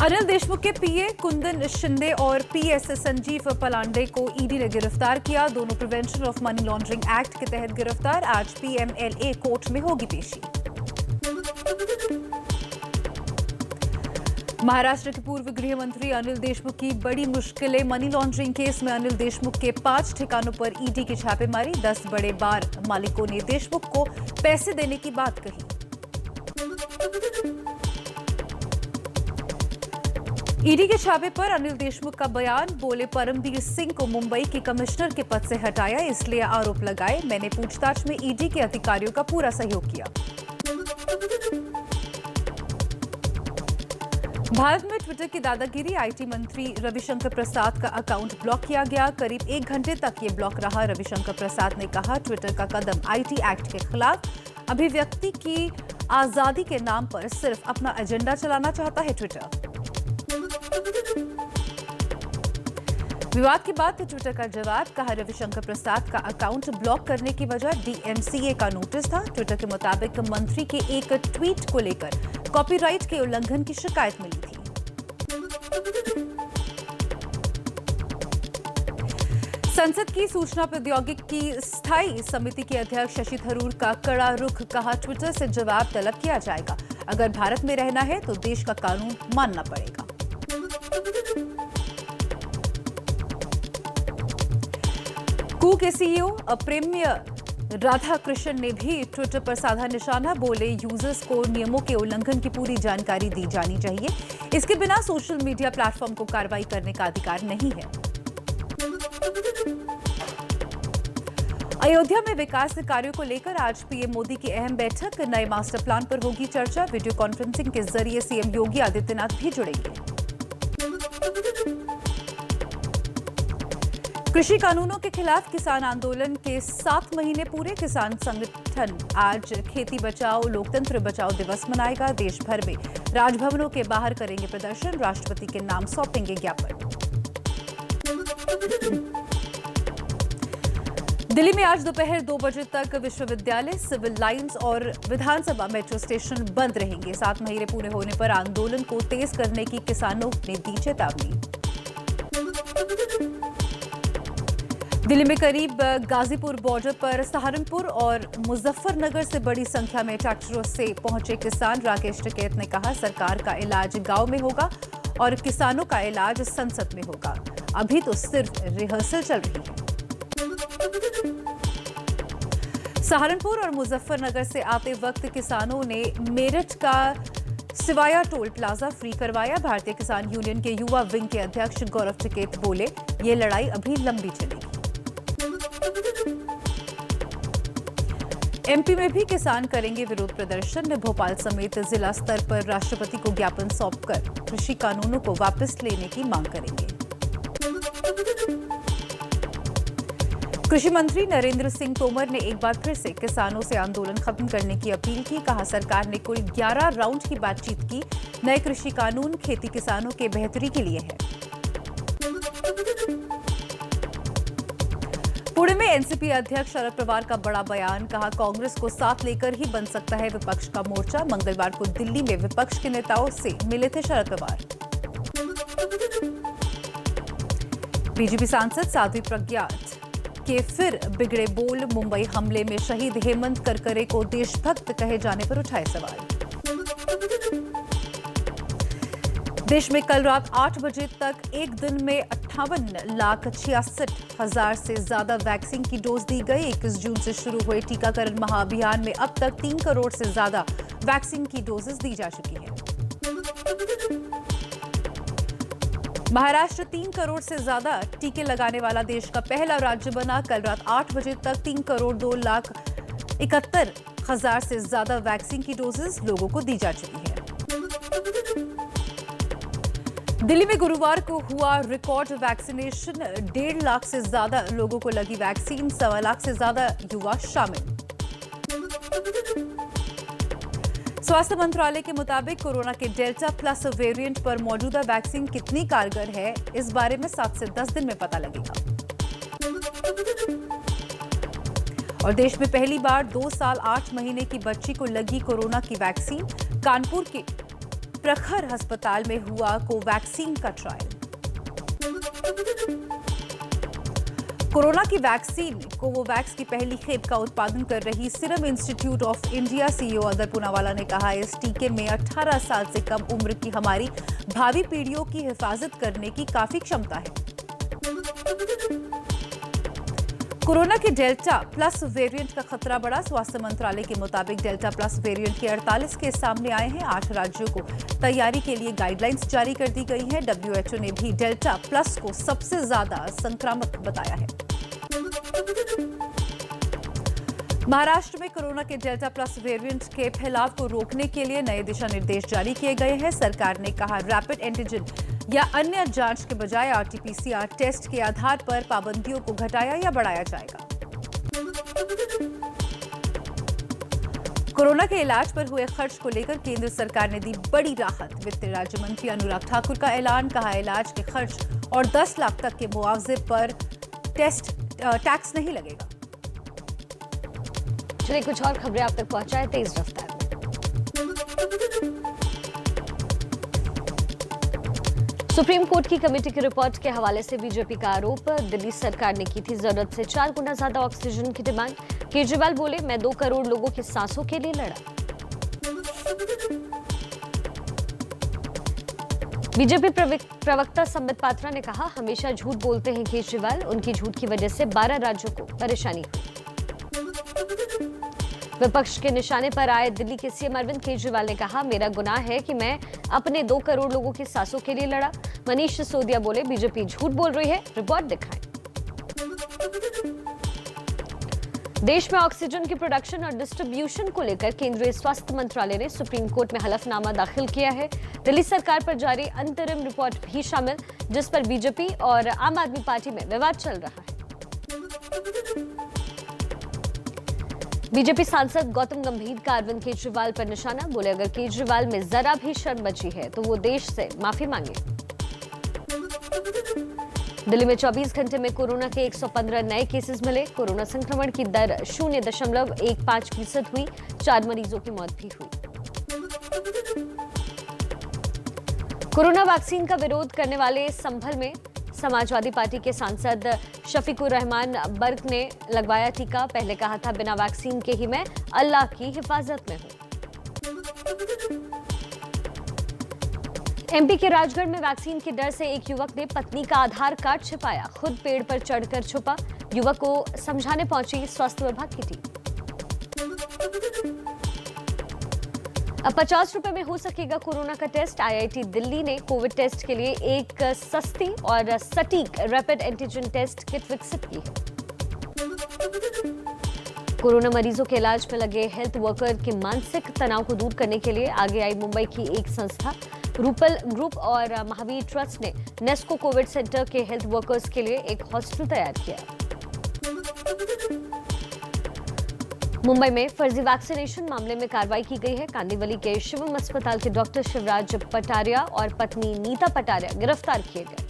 अनिल देशमुख के पीए कुंदन शिंदे और पीएस संजीव पलांडे को ईडी ने गिरफ्तार किया। दोनों prevention of money laundering act के तहत गिरफ्तार। आज पीएमएलए कोर्ट में होगी पेशी। महाराष्ट्र के पूर्व गृह मंत्री अनिल देशमुख की बड़ी मुश्किलें। मनी लॉन्ड्रिंग केस में अनिल देशमुख के 5 ठिकानों पर ईडी की छापेमारी। 10 बड़े बार मालिकों ने देशमुख को पैसे देने की बात कही। ईडी के छापे पर अनिल देशमुख का बयान। बोले, परमबीर सिंह को मुंबई के कमिश्नर के पद से हटाया, इसलिए आरोप लगाए। मैंने पूछताछ में ईडी के अधिकारियों का पूरा सहयोग किया। भारत में ट्विटर की दादागिरी। आईटी मंत्री रविशंकर प्रसाद का अकाउंट ब्लॉक किया गया। करीब 1 घंटे तक ये ब्लॉक रहा। रविशंकर प्रसाद ने कहा, ट्विटर का कदम आईटी एक्ट के खिलाफ। अभिव्यक्ति की आजादी के नाम पर सिर्फ अपना एजेंडा चलाना चाहता है ट्विटर। विवाद के बाद ट्विटर का जवाब। कहा, रविशंकर प्रसाद का अकाउंट ब्लॉक करने की वजह डीएमसीए का नोटिस था। ट्विटर के मुताबिक मंत्री के एक ट्वीट को लेकर कॉपीराइट के उल्लंघन की शिकायत मिली थी। संसद की सूचना प्रौद्योगिकी स्थायी समिति के अध्यक्ष शशि थरूर का कड़ा रुख। कहा, ट्विटर से जवाब तलब किया जाएगा। अगर भारत में रहना है तो देश का कानून मानना पड़ेगा। कू के सीईओ अप्रेम्य राधाकृष्णन ने भी ट्विटर पर साधा निशाना। बोले, यूजर्स को नियमों के उल्लंघन की पूरी जानकारी दी जानी चाहिए। इसके बिना सोशल मीडिया प्लेटफॉर्म को कार्रवाई करने का अधिकार नहीं है। अयोध्या में विकास कार्यों को लेकर आज पीएम मोदी की अहम बैठक। नए मास्टर प्लान पर होगी चर्चा। वीडियो कॉन्फ्रेंसिंग के जरिए सीएम योगी आदित्यनाथ भी जुड़ेंगे। कृषि कानूनों के खिलाफ किसान आंदोलन के 7 महीने पूरे। किसान संगठन आज खेती बचाओ लोकतंत्र बचाओ दिवस मनाएगा। देश भर में राजभवनों के बाहर करेंगे प्रदर्शन। राष्ट्रपति के नाम सौंपेंगे ज्ञापन। दिल्ली में आज दोपहर 2 बजे तक विश्वविद्यालय, सिविल लाइंस और विधानसभा मेट्रो स्टेशन बंद रहेंगे। 7 महीने पूरे होने पर आंदोलन को तेज करने की किसानों ने दी चेतावनी। दिल्ली में करीब गाजीपुर बॉर्डर पर सहारनपुर और मुजफ्फरनगर से बड़ी संख्या में ट्रैक्टरों से पहुंचे किसान। राकेश टिकैत ने कहा, सरकार का इलाज गांव में होगा और किसानों का इलाज संसद में होगा। अभी तो सिर्फ रिहर्सल चल रही है। सहारनपुर और मुजफ्फरनगर से आते वक्त किसानों ने मेरठ का सिवाया टोल प्लाजा फ्री करवाया। भारतीय किसान यूनियन के युवा विंग के अध्यक्ष गौरव टिकैत बोले, ये लड़ाई अभी लंबी चलेगी। एमपी में भी किसान करेंगे विरोध प्रदर्शन। भोपाल समेत जिला स्तर पर राष्ट्रपति को ज्ञापन सौंपकर कृषि कानूनों को वापस लेने की मांग करेंगे। कृषि मंत्री नरेंद्र सिंह तोमर ने एक बार फिर से किसानों से आंदोलन खत्म करने की अपील की। कहा, सरकार ने कुल 11 राउंड की बातचीत की। नए कृषि कानून खेती किसानों के बेहतरी के लिए है। पुणे में एनसीपी अध्यक्ष शरद पवार का बड़ा बयान। कहा, कांग्रेस को साथ लेकर ही बन सकता है विपक्ष का मोर्चा। मंगलवार को दिल्ली में विपक्ष के नेताओं से मिले थे शरद पवार। बीजेपी सांसद साध्वी प्रज्ञा के फिर बिगड़े बोल। मुंबई हमले में शहीद हेमंत करकरे को देशभक्त कहे जाने पर उठाए सवाल। देश में कल रात 8 बजे तक एक दिन में 58,66,000 से ज्यादा वैक्सीन की डोज दी गई। 21 जून से शुरू हुए टीकाकरण महाअभियान में अब तक 3 करोड़ से ज्यादा वैक्सीन की डोजेस दी जा चुकी है। महाराष्ट्र 3 करोड़ से ज्यादा टीके लगाने वाला देश का पहला राज्य बना। कल रात 8 बजे तक 3 करोड़ 2,71,000 से ज्यादा वैक्सीन की डोजेस लोगों को दी जा चुकी है। दिल्ली में गुरुवार को हुआ रिकॉर्ड वैक्सीनेशन। 1.5 लाख से ज्यादा लोगों को लगी वैक्सीन। 1.25 लाख से ज्यादा युवा शामिल। स्वास्थ्य मंत्रालय के मुताबिक कोरोना के डेल्टा प्लस वेरिएंट पर मौजूदा वैक्सीन कितनी कारगर है, इस बारे में 7 से 10 दिन में पता लगेगा। और देश में पहली बार 2 साल 8 महीने की बच्ची को लगी कोरोना की वैक्सीन। कानपुर के प्रखर अस्पताल में हुआ कोवैक्सीन का ट्रायल। कोरोना की वैक्सीन कोवोवैक्स की पहली खेप का उत्पादन कर रही serum institute of India CEO other Poonawalla ने कहा, इस टीके में 18 साल से कम उम्र की हमारी भावी पीढ़ियों की हिफाजत करने की काफी क्षमता है। कोरोना के डेल्टा प्लस वेरिएंट का खतरा बढ़ा। स्वास्थ्य मंत्रालय के मुताबिक डेल्टा प्लस वेरिएंट के 48 केस सामने आए हैं। 8 राज्यों को तैयारी के लिए गाइडलाइंस जारी कर दी गई हैं। WHO ने भी डेल्टा प्लस को सबसे ज्यादा संक्रामक बताया है। महाराष्ट्र में कोरोना के डेल्टा प्लस वेरिएंट के फैलाव को रोकने के लिए नए दिशा निर्देश जारी किए गए हैं। सरकार ने कहा, रैपिड एंटीजन या अन्य जांच के बजाय RT-PCR टेस्ट के आधार पर पाबंदियों को घटाया या बढ़ाया जाएगा। कोरोना के इलाज पर हुए खर्च को लेकर केंद्र सरकार ने दी बड़ी राहत। वित्त राज्य मंत्री अनुराग ठाकुर का ऐलान, कहा इलाज के खर्च और 10 लाख तक के मुआवजे पर टैक्स नहीं लगेगा। चलिए कुछ और खबरें आप तक पहुंचाए तेज रफ्तार में। सुप्रीम कोर्ट की कमेटी की रिपोर्ट के हवाले से बीजेपी का आरोप, दिल्ली सरकार ने की थी जरूरत से 4 गुना ज्यादा ऑक्सीजन की डिमांड। केजरीवाल बोले, मैं 2 करोड़ लोगों की सांसों के लिए लड़ा। बीजेपी प्रवक्ता संबित पात्रा ने कहा, हमेशा झूठ बोलते हैं केजरीवाल, उनकी झूठ की वजह से 12 राज्यों को परेशानी हुई। विपक्ष के निशाने पर आए दिल्ली के सीएम अरविंद केजरीवाल ने कहा, मेरा गुनाह है कि मैं अपने 2 करोड़ लोगों की सांसों के लिए लड़ा। मनीष सिसोदिया बोले, बीजेपी झूठ बोल रही है, रिपोर्ट दिखाएं। देश में ऑक्सीजन की प्रोडक्शन और डिस्ट्रीब्यूशन को लेकर केंद्रीय स्वास्थ्य मंत्रालय ने सुप्रीम कोर्ट में हलफनामा दाखिल किया है। दिल्ली सरकार पर जारी अंतरिम रिपोर्ट भी शामिल, जिस पर बीजेपी और आम आदमी पार्टी में विवाद चल रहा है। बीजेपी सांसद गौतम गंभीर का अरविंद केजरीवाल पर निशाना, बोले अगर केजरीवाल में जरा भी शर्म बची है तो वो देश से माफी मांगे। दिल्ली में 24 घंटे में कोरोना के 115 नए केसेस मिले। कोरोना संक्रमण की दर 0.15% हुई। 4 मरीजों की मौत भी हुई। कोरोना वैक्सीन का विरोध करने वाले संभल में समाजवादी पार्टी के सांसद शफीकुर रहमान बर्क ने लगवाया टीका। पहले कहा था, बिना वैक्सीन के ही मैं अल्लाह की हिफाजत में हूं। एमपी के राजगढ़ में वैक्सीन के डर से एक युवक ने पत्नी का आधार कार्ड छिपाया, खुद पेड़ पर चढ़कर छुपा। युवक को समझाने पहुंची स्वास्थ्य विभाग की टीम। अब 50 रुपए में हो सकेगा कोरोना का टेस्ट। आईआईटी दिल्ली ने कोविड टेस्ट के लिए एक सस्ती और सटीक रैपिड एंटीजन टेस्ट किट विकसित की है। कोरोना मरीजों के इलाज में लगे हेल्थ वर्कर के मानसिक तनाव को दूर करने के लिए आगे आई मुंबई की एक संस्था। रूपल ग्रुप और महावीर ट्रस्ट ने नेस्को कोविड सेंटर के हेल्थ वर्कर्स के लिए एक हॉस्टल तैयार किया। मुंबई में फर्जी वैक्सीनेशन मामले में कार्रवाई की गई है। कांदिवली के शिवम अस्पताल के डॉक्टर शिवराज पटारिया और पत्नी नीता पटारिया गिरफ्तार किए गए।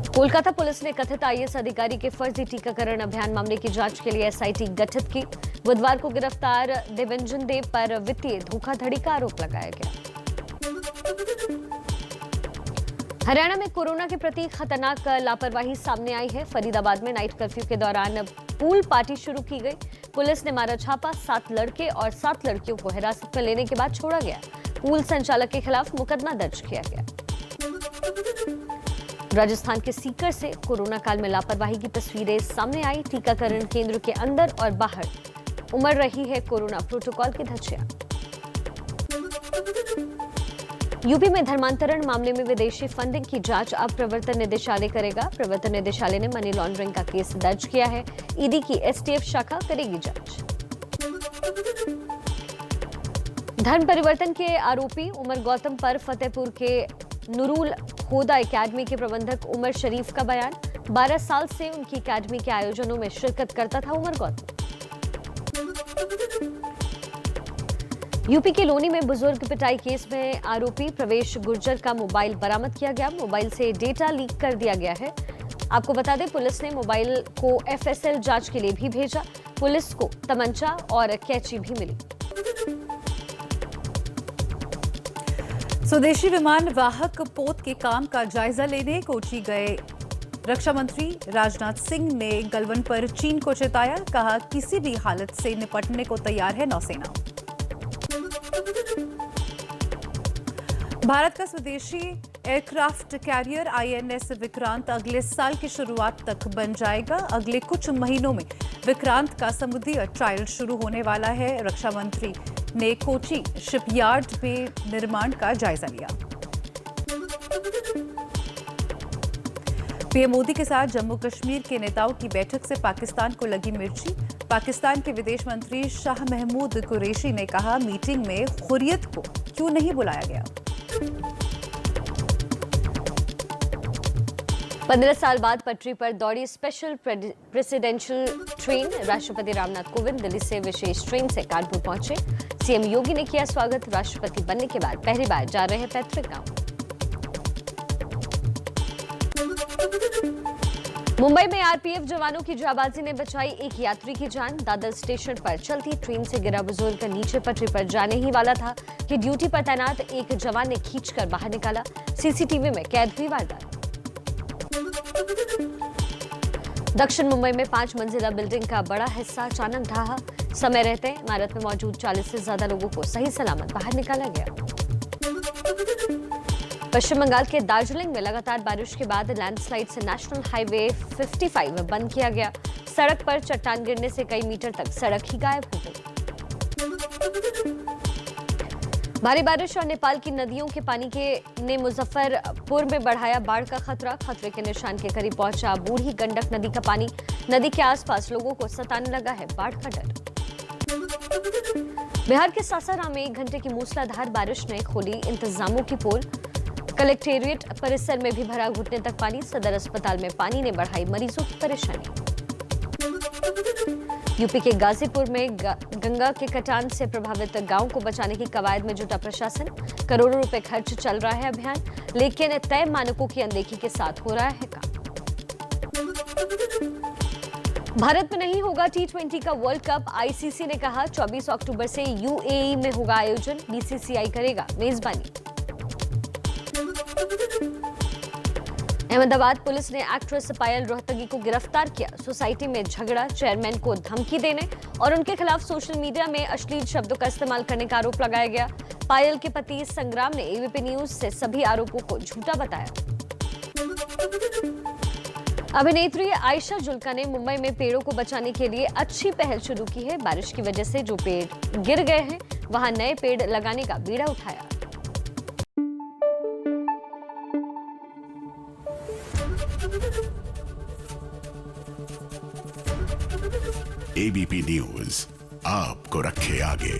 कोलकाता पुलिस ने कथित आईएएस अधिकारी के फर्जी टीकाकरण अभियान मामले की जांच के लिए एसआईटी गठित की। बुधवार को गिरफ्तार देवेंजन देव पर वित्तीय धोखाधड़ी का आरोप लगाया गया। हरियाणा में कोरोना के प्रति खतरनाक लापरवाही सामने आई है। फरीदाबाद में नाइट कर्फ्यू के दौरान पूल पार्टी शुरू की गई। पुलिस ने मारा छापा। 7 लड़के और 7 लड़कियों को हिरासत में लेने के बाद छोड़ा गया। पूल संचालक के खिलाफ मुकदमा दर्ज किया गया। राजस्थान के सीकर से कोरोना काल में लापरवाही की तस्वीरें सामने आई। टीकाकरण केंद्र के अंदर और बाहर उमड़ रही है कोरोना प्रोटोकॉल की धज्जियां। यूपी में धर्मांतरण मामले में विदेशी फंडिंग की जांच अब प्रवर्तन निदेशालय करेगा। प्रवर्तन निदेशालय ने मनी लॉन्ड्रिंग का केस दर्ज किया है। ईडी की एसटीएफ शाखा करेगी जांच। धर्म परिवर्तन के आरोपी उमर गौतम पर फतेहपुर के नूरुल हुदा एकेडमी के प्रबंधक उमर शरीफ का बयान। 12 साल से उनकी एकेडमी के आयोजनों में शिरकत करता था उमर गौतम। यूपी के लोनी में बुजुर्ग पिटाई केस में आरोपी प्रवेश गुर्जर का मोबाइल बरामद किया गया। मोबाइल से डेटा लीक कर दिया गया है। आपको बता दें, पुलिस ने मोबाइल को एफएसएल जांच के लिए भी भेजा। पुलिस को तमंचा और कैची भी मिली। स्वदेशी विमान वाहक पोत के काम का जायजा लेने कोची गए रक्षा मंत्री राजनाथ सिंह ने गलवान पर चीन को चेताया, कहा किसी भी हालत से निपटने को तैयार है नौसेना। भारत का स्वदेशी एयरक्राफ्ट कैरियर आईएनएस विक्रांत अगले साल की शुरुआत तक बन जाएगा। अगले कुछ महीनों में विक्रांत का समुद्री ट्रायल शुरू होने वाला है। रक्षा मंत्री ने कोची शिपयार्ड में निर्माण का जायजा लिया। पीएम मोदी के साथ जम्मू कश्मीर के नेताओं की बैठक से पाकिस्तान को लगी मिर्ची। पाकिस्तान के विदेश मंत्री शाह महमूद कुरैशी ने कहा, मीटिंग में हुर्रियत को क्यों नहीं बुलाया गया। 15 साल बाद पटरी पर दौड़ी स्पेशल प्रेसिडेंशियल ट्रेन। राष्ट्रपति रामनाथ कोविंद दिल्ली से विशेष ट्रेन से कानपुर पहुंचे। सीएम योगी ने किया स्वागत। राष्ट्रपति बनने के बाद पहली बार जा रहे हैं पैतृक गांव। मुंबई में आरपीएफ जवानों की जाबाजी ने बचाई एक यात्री की जान। दादर स्टेशन पर चलती ट्रेन से गिरा बुजुर्ग नीचे पटरी पर जाने ही वाला था कि ड्यूटी पर तैनात एक जवान ने खींचकर बाहर निकाला। सीसीटीवी में कैद हुई वारदात। दक्षिण मुंबई में 5 मंजिला बिल्डिंग का बड़ा हिस्सा अचानक ढहा। समय रहते इमारत में मौजूद 40 से ज्यादा लोगों को सही सलामत बाहर निकाला गया। पश्चिम बंगाल के दार्जिलिंग में लगातार बारिश के बाद लैंडस्लाइड से नेशनल हाईवे 55 बंद किया गया। सड़क पर चट्टान गिरने से कई मीटर तक सड़क ही गायब हो गई। भारी बारिश और नेपाल की नदियों के पानी ने मुजफ्फरपुर में बढ़ाया बाढ़ का खतरा। खतरे के निशान के करीब पहुंचा बूढ़ी गंडक नदी का पानी। नदी के आसपास लोगों को सताने लगा है बाढ़ का डर। बिहार के सासाराम में 1 घंटे की मूसलाधार बारिश ने खोली इंतजामों की पोल। कलेक्टेरिएट परिसर में भी भरा घुटने तक पानी। सदर अस्पताल में पानी ने बढ़ाई मरीजों की परेशानी। यूपी के गाजीपुर में गंगा के कटान से प्रभावित गांव को बचाने की कवायद में जुटा प्रशासन। करोड़ों रुपए खर्च चल रहा है अभियान, लेकिन तय मानकों की अनदेखी के साथ हो रहा है काम। भारत में नहीं होगा T20 का वर्ल्ड कप। आईसीसी ने कहा 24 अक्टूबर से यूएई में होगा आयोजन। बीसीसीआई करेगा मेजबानी। अहमदाबाद पुलिस ने एक्ट्रेस पायल रोहतगी को गिरफ्तार किया। सोसाइटी में झगड़ा, चेयरमैन को धमकी देने और उनके खिलाफ सोशल मीडिया में अश्लील शब्दों का इस्तेमाल करने का आरोप लगाया गया। पायल के पति संग्राम ने एबीपी न्यूज से सभी आरोपों को झूठा बताया। अभिनेत्री आयशा जुल्का ने मुंबई में पेड़ों को बचाने के लिए अच्छी पहल शुरू की है। बारिश की वजह से जो पेड़ गिर गए हैं वहां नए पेड़ लगाने का बीड़ा उठाया। एबीपी न्यूज आपको रखे आगे।